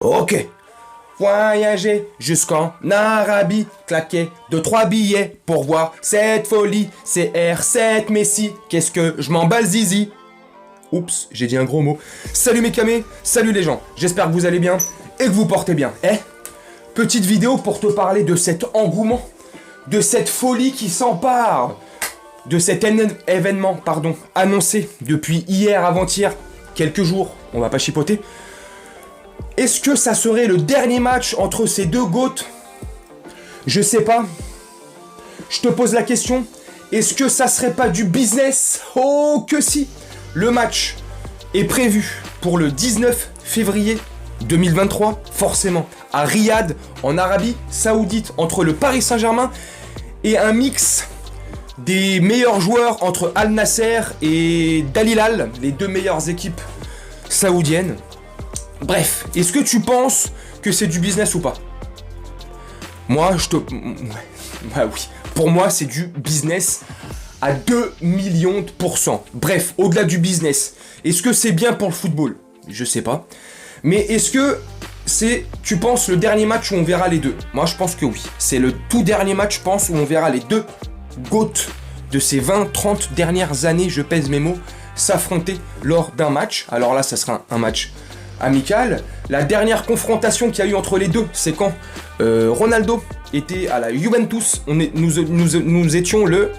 Ok. Voyager jusqu'en Arabie, claquer 2-3 billets pour voir cette folie. CR7 Messi, qu'est-ce que je m'emballe zizi. Oups, j'ai dit un gros mot. Salut mes camés, salut les gens, j'espère que vous allez bien et que vous portez bien. Petite vidéo pour te parler de cet engouement, de cette folie qui s'empare, de cet événement, annoncé depuis hier, avant-hier, quelques jours, on va pas chipoter. Est-ce que ça serait le dernier match entre ces deux GOAT? Je sais pas. Je te pose la question. Est-ce que ça serait pas du business? Oh que si. Le match est prévu pour le 19 février 2023, forcément, à Riyad, en Arabie Saoudite, entre le Paris Saint-Germain et un mix des meilleurs joueurs entre Al Nasser et Al Hilal, les deux meilleures équipes saoudiennes. Bref, est-ce que tu penses que c'est du business ou pas? Moi, oui. Pour moi, c'est du business à 2 millions de %. Bref, au-delà du business, est-ce que c'est bien pour le football? Je sais pas. Mais est-ce que c'est, tu penses, le dernier match où on verra les deux? Moi, je pense que oui. C'est le tout dernier match, je pense, où on verra les deux GOAT de ces 20-30 dernières années, je pèse mes mots, s'affronter lors d'un match. Alors là, ça sera un match amical. La dernière confrontation qu'il y a eu entre les deux, c'est quand Ronaldo était à la Juventus. Nous étions le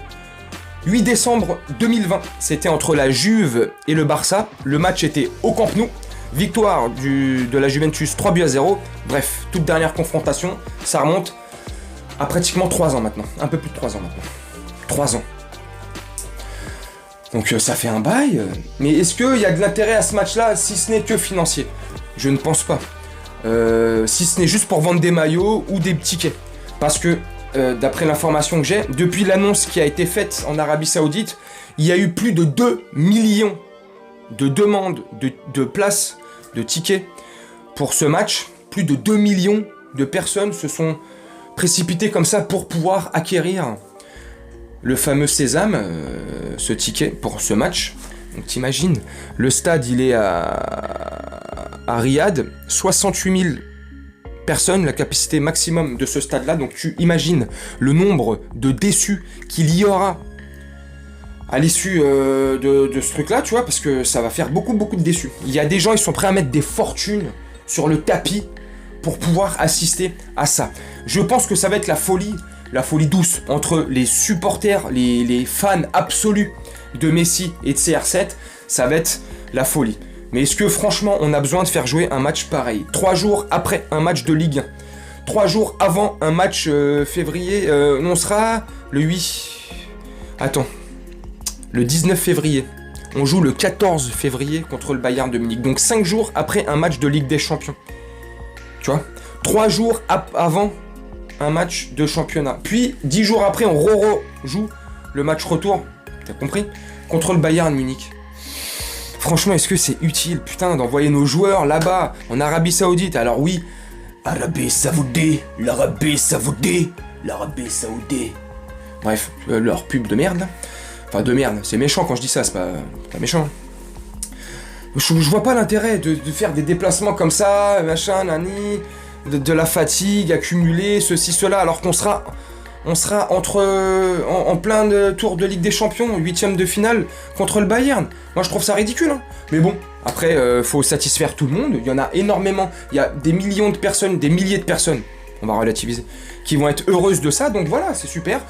8 décembre 2020. C'était entre la Juve et le Barça. Le match était au Camp Nou. Victoire de la Juventus 3-0. Bref, toute dernière confrontation, ça remonte à pratiquement 3 ans maintenant. Un peu plus de 3 ans maintenant. 3 ans. Donc ça fait un bail, mais est-ce qu'il y a de l'intérêt à ce match-là, si ce n'est que financier? Je ne pense pas. Si ce n'est juste pour vendre des maillots ou des tickets. Parce que, d'après l'information que j'ai, depuis l'annonce qui a été faite en Arabie Saoudite, il y a eu plus de 2 millions de demandes de places, de tickets pour ce match. Plus de 2 millions de personnes se sont précipitées comme ça pour pouvoir acquérir le fameux sésame, ce ticket pour ce match. Donc t'imagines, le stade il est à Riyad, 68 000 personnes, la capacité maximum de ce stade-là. Donc tu imagines le nombre de déçus qu'il y aura à l'issue de ce truc-là, tu vois, parce que ça va faire beaucoup de déçus. Il y a des gens, ils sont prêts à mettre des fortunes sur le tapis pour pouvoir assister à ça. Je pense que ça va être la folie douce entre les supporters, les fans absolus de Messi et de CR7, ça va être la folie. Mais est-ce que franchement on a besoin de faire jouer un match pareil 3 jours après un match de Ligue 1, 3 jours avant un match février, on sera le 8... Attends, le 19 février. On joue le 14 février contre le Bayern de Munich. Donc 5 jours après un match de Ligue des Champions. Tu vois, 3 jours avant un match de championnat. Puis 10 jours après, on joue le match retour, t'as compris, contre le Bayern Munich. Franchement, est-ce que c'est utile, putain, d'envoyer nos joueurs là-bas, en Arabie Saoudite? Alors oui, Arabie Saoudite, l'Arabie Saoudite, l'Arabie Saoudite. Bref, leur pub de merde. Enfin, de merde, c'est méchant quand je dis ça, c'est pas méchant. Je vois pas l'intérêt de faire des déplacements comme ça, machin, nani... De la fatigue accumulée, ceci, cela, alors qu'on sera en plein de tour de Ligue des Champions, 8ème de finale contre le Bayern. Moi je trouve ça ridicule, hein. Mais bon, après faut satisfaire tout le monde, il y en a énormément, il y a des millions de personnes, des milliers de personnes, on va relativiser, qui vont être heureuses de ça, donc voilà, c'est super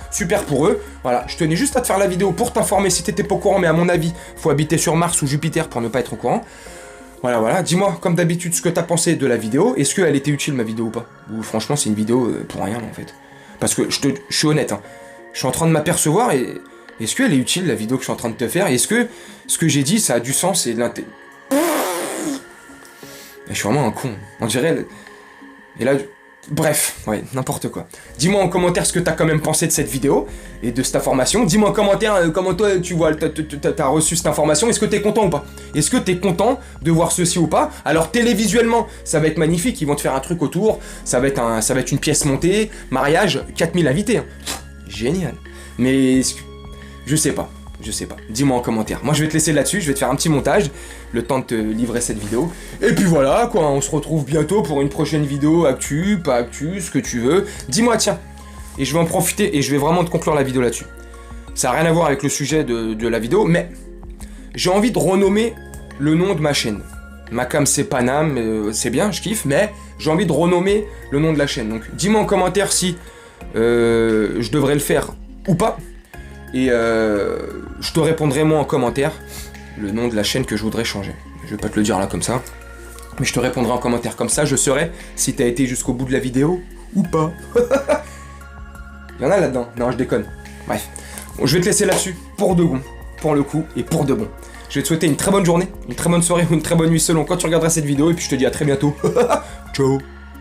pour eux. Voilà, je tenais juste à te faire la vidéo pour t'informer si t'étais pas au courant, mais à mon avis, faut habiter sur Mars ou Jupiter pour ne pas être au courant. Voilà, dis-moi comme d'habitude ce que t'as pensé de la vidéo, est-ce qu'elle était utile ma vidéo ou pas? Ou franchement c'est une vidéo pour rien en fait. Parce que je suis honnête, hein. Je suis en train de m'apercevoir et est-ce qu'elle est utile la vidéo que je suis en train de te faire? Est-ce que ce que j'ai dit ça a du sens et de l'intérêt? Je suis vraiment un con, on dirait... Et là... Bref, ouais, n'importe quoi. Dis-moi en commentaire ce que t'as quand même pensé de cette vidéo et de cette information. Dis-moi en commentaire comment toi tu vois, t'as reçu cette information. Est-ce que t'es content ou pas? Est-ce que t'es content de voir ceci ou pas? Alors télévisuellement, ça va être magnifique. Ils vont te faire un truc autour. Ça va être une pièce montée. Mariage, 4000 invités. Hein. Génial. Mais je sais pas. Je sais pas. Dis-moi en commentaire. Moi, je vais te laisser là-dessus. Je vais te faire un petit montage. Le temps de te livrer cette vidéo. Et puis voilà, quoi. On se retrouve bientôt pour une prochaine vidéo. Actu, pas actu, ce que tu veux. Dis-moi, tiens. Et je vais en profiter et je vais vraiment te conclure la vidéo là-dessus. Ça n'a rien à voir avec le sujet de la vidéo, mais j'ai envie de renommer le nom de ma chaîne. Macam c'est Panam, c'est bien, je kiffe, mais j'ai envie de renommer le nom de la chaîne. Donc dis-moi en commentaire si je devrais le faire ou pas. Et je te répondrai moi en commentaire le nom de la chaîne que je voudrais changer. Je vais pas te le dire là comme ça. Mais je te répondrai en commentaire comme ça, je saurai si t'as été jusqu'au bout de la vidéo ou pas. Il y en a là-dedans. Non, je déconne. Bref. Bon, je vais te laisser là-dessus pour de bon. Pour le coup et pour de bon. Je vais te souhaiter une très bonne journée, une très bonne soirée ou une très bonne nuit selon quand tu regarderas cette vidéo. Et puis je te dis à très bientôt. Ciao.